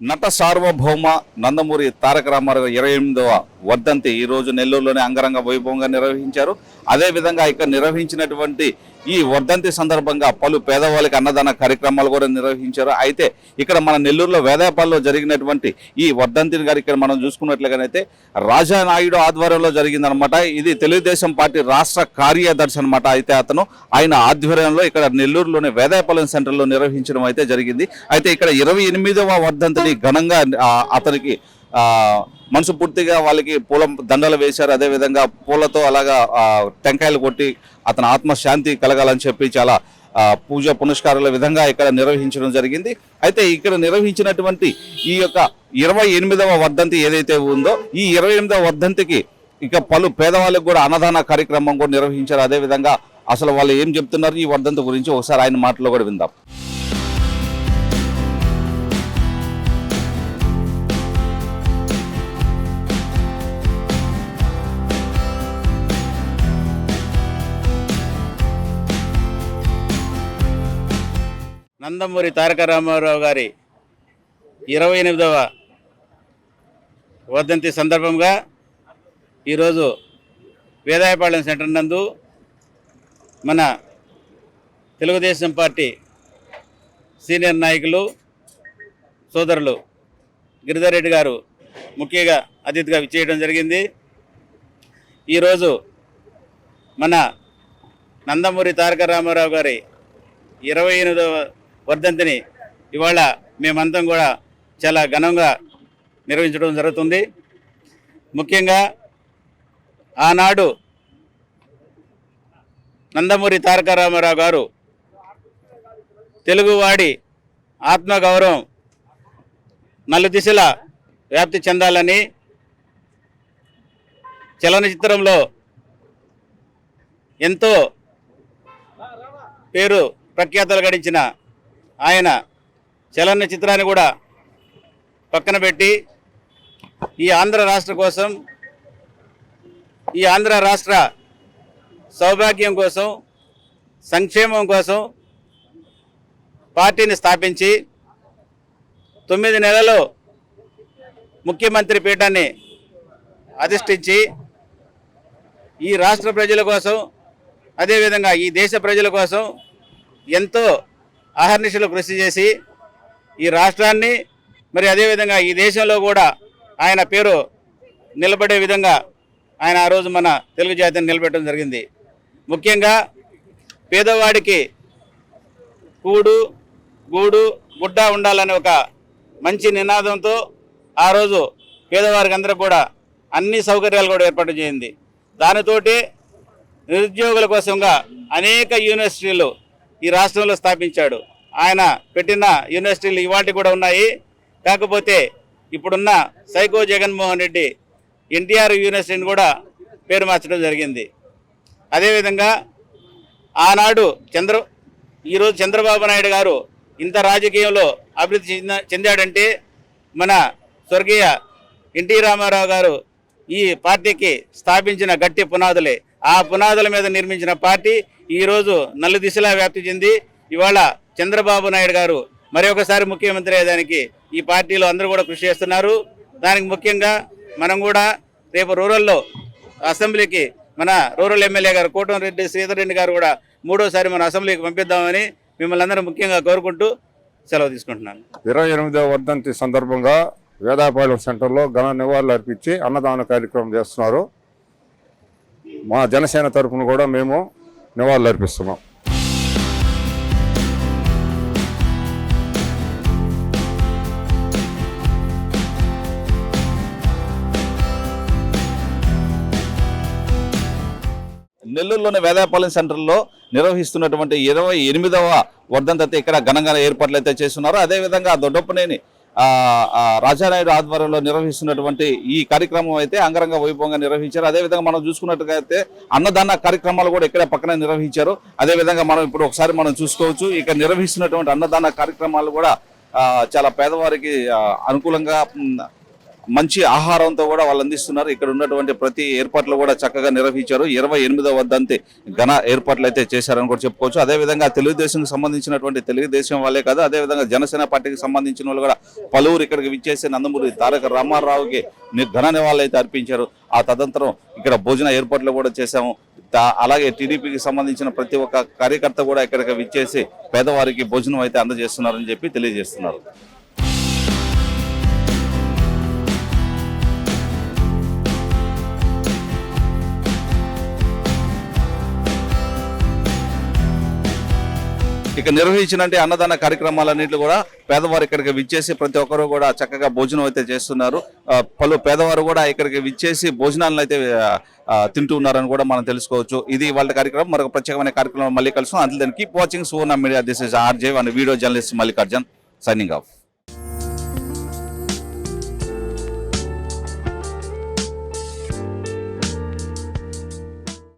నట సార్వభౌమ నందమూరి తారక రామారావు 28వ వర్ధంతి ఈ రోజు నెల్లూరులోని అంగరంగ వైభవంగా నిర్వహించారు. అదేవిధంగా ఇక్కడ నిర్వహించినటువంటి ఈ వర్ధంతి సందర్భంగా పలు పేదవాళ్ళకి అన్నదాన కార్యక్రమాలు కూడా నిర్వహించారు. అయితే ఇక్కడ మన నెల్లూరులో వేదాయపాల్లో జరిగినటువంటి ఈ వర్ధంతిని గారు ఇక్కడ మనం చూసుకున్నట్లుగానైతే రాజానాయుడు ఆధ్వర్యంలో జరిగిందనమాట. ఇది తెలుగుదేశం పార్టీ రాష్ట్ర కార్యదర్శి అనమాట. అయితే ఆయన ఆధ్వర్యంలో ఇక్కడ నెల్లూరులోని వేదాయపాలెం సెంటర్లో నిర్వహించడం అయితే జరిగింది. అయితే ఇక్కడ 28వ వర్ధంతిని ఘనంగా అతనికి మనసు పూర్తిగా వాళ్ళకి పూల దండలు వేశారు. అదేవిధంగా పూలతో అలాగా టెంకాయలు కొట్టి అతని ఆత్మశాంతి కలగాలని చెప్పి చాలా పూజ పునస్కారాల విధంగా ఇక్కడ నిర్వహించడం జరిగింది. అయితే ఇక్కడ నిర్వహించినటువంటి ఈ యొక్క 28వ వర్ధంతి ఏదైతే ఉందో ఈ 28వ వర్ధంతికి ఇక పలు పేదవాళ్ళకి కూడా అన్నదాన కార్యక్రమం కూడా నిర్వహించారు. అదేవిధంగా అసలు వాళ్ళు ఏం చెప్తున్నారు ఈ వర్ధంతి గురించి ఒకసారి ఆయన మాటలో కూడా విందాం. నందమూరి తారక రామారావు గారి 28వ వర్ధంతి సందర్భంగా ఈరోజు వేదాయపాలెం సెంటర్ నందు మన తెలుగుదేశం పార్టీ సీనియర్ నాయకులు సోదరులు గిరిధర్ రెడ్డి గారు ముఖ్యంగా అతిథిగా విచ్చేయడం జరిగింది. ఈరోజు మన నందమూరి తారక రామారావు గారి 28వ వర్ధంతిని ఇవాళ మేమంతం కూడా చాలా ఘనంగా నిర్వహించడం జరుగుతుంది. ముఖ్యంగా ఆనాడు నందమూరి తారక రామారావు గారు తెలుగువాడి ఆత్మగౌరవం నలుదిశల వ్యాప్తి చెందాలని చలనచిత్రంలో ఎంతో పేరు ప్రఖ్యాతలు గడించిన ఆయన చలనచిత్రాన్ని కూడా పక్కన పెట్టి ఈ ఆంధ్ర రాష్ట్ర కోసం, ఈ ఆంధ్ర రాష్ట్ర సౌభాగ్యం కోసం, సంక్షేమం కోసం పార్టీని స్థాపించి 9 నెలల్లో ముఖ్యమంత్రి పీఠాన్ని అధిష్ఠించి ఈ రాష్ట్ర ప్రజల కోసం, అదేవిధంగా ఈ దేశ ప్రజల కోసం ఎంతో అహర్నిశలు కృషి చేసి ఈ రాష్ట్రాన్ని మరి అదేవిధంగా ఈ దేశంలో కూడా ఆయన పేరు నిలబడే విధంగా ఆయన ఆ రోజు మన తెలుగు జాతిని నిలబెట్టడం జరిగింది. ముఖ్యంగా పేదవాడికి కూడు గూడు గుడ్డ ఉండాలనే ఒక మంచి నినాదంతో ఆ రోజు పేదవారికి అందరూ కూడా అన్ని సౌకర్యాలు కూడా ఏర్పాటు చేయింది. దానితోటి నిరుద్యోగుల కోసంగా అనేక యూనివర్సిటీలు ఈ రాష్ట్రంలో స్థాపించాడు. ఆయన పెట్టిన యూనివర్సిటీలు ఇవాటి కూడా ఉన్నాయి. కాకపోతే ఇప్పుడున్న సైకో జగన్మోహన్ రెడ్డి ఎన్టీఆర్ యూనివర్సిటీని కూడా పేరు మార్చడం జరిగింది. అదేవిధంగా ఆనాడు ఈరోజు చంద్రబాబు నాయుడు గారు ఇంత రాజకీయంలో అభివృద్ధి చెందాడంటే మన స్వర్గీయ ఎన్టీ రామారావు గారు ఈ పార్టీకి స్థాపించిన గట్టి పునాదులే. ఆ పునాదుల మీద నిర్మించిన పార్టీ ఈరోజు నలుదిశలా వ్యాప్తి చెంది ఇవాళ చంద్రబాబు నాయుడు గారు మరొకసారి ముఖ్యమంత్రి అయ్యేదానికి ఈ పార్టీలో అందరూ కూడా కృషి చేస్తున్నారు. దానికి ముఖ్యంగా మనం కూడా రేపు రూరల్లో అసెంబ్లీకి మన రూరల్ ఎమ్మెల్యే గారు కోటంరెడ్డి శ్రీధర్ రెడ్డి గారు కూడా 3వసారి మన అసెంబ్లీకి పంపిద్దామని మిమ్మల్ని అందరూ ముఖ్యంగా కోరుకుంటూ సెలవు తీసుకుంటున్నాను. 28వ వర్ధంతి సందర్భంగా వేదాయపాలెం సెంటర్లో ఘన నివాళులు అర్పించి అన్నదాన కార్యక్రమం చేస్తున్నారు. మా జనసేన తరఫున కూడా మేము నివాళులు అర్పిస్తున్నాం. నెల్లూరులోని వేదాయపాలెం సెంటర్లో నిర్వహిస్తున్నటువంటి 28వ వర్ధంతి అయితే ఇక్కడ ఘనంగా ఏర్పాట్లు అయితే చేస్తున్నారు. అదేవిధంగా దొడ్డప్పనేని రాజానాయుడు ఆధ్వర్యంలో నిర్వహిస్తున్నటువంటి ఈ కార్యక్రమం అయితే అంగరంగ వైభవంగా నిర్వహించారు. అదేవిధంగా మనం చూసుకున్నట్టుగా అయితే అన్నదాన కార్యక్రమాలు కూడా ఇక్కడ పక్కనే నిర్వహించారు. అదేవిధంగా మనం ఇప్పుడు ఒకసారి మనం చూసుకోవచ్చు ఇక్కడ నిర్వహిస్తున్నటువంటి అన్నదాన కార్యక్రమాలు కూడా చాలా పేదవారికి అనుకూలంగా మంచి ఆహారంతో కూడా వాళ్ళు అందిస్తున్నారు. ఇక్కడ ఉన్నటువంటి ప్రతి ఏర్పాట్లు కూడా చక్కగా నిర్వహించారు. 28వ వర్ధంతి ఘన ఏర్పాట్లు అయితే చేశారని కూడా చెప్పుకోవచ్చు. అదేవిధంగా తెలుగుదేశంకి సంబంధించినటువంటి తెలుగుదేశం వాళ్ళే కాదు, అదేవిధంగా జనసేన పార్టీకి సంబంధించిన వాళ్ళు కూడా పలువురు ఇక్కడికి విచ్చేసి నందమూరి తారక రామారావుకి ఘన నివాళులు అయితే అర్పించారు. ఆ తదనంతరం ఇక్కడ భోజన ఏర్పాట్లు కూడా చేశాము. అలాగే టీడీపీకి సంబంధించిన ప్రతి ఒక్క కార్యకర్త కూడా ఇక్కడికి విచ్చేసి పేదవారికి భోజనం అయితే అందజేస్తున్నారని చెప్పి తెలియజేస్తున్నారు. ఇక నిర్వహించినట్టు అన్నదాన కార్యక్రమాలన్నింటిలో కూడా పేదవారు ఇక్కడికి విచ్చేసి ప్రతి ఒక్కరు కూడా చక్కగా భోజనం అయితే చేస్తున్నారు. పలు పేదవారు కూడా ఇక్కడికి విచ్చేసి భోజనాలను అయితే తింటూ ఉన్నారని కూడా మనం తెలుసుకోవచ్చు. ఇది వాళ్ళ కార్యక్రమం. మరొక ప్రత్యేకమైన కార్యక్రమం మళ్ళీ కలుస్తాం. అందులో keep watching Suvarna media. This is RJ and video journalist Mallikarjun signing off.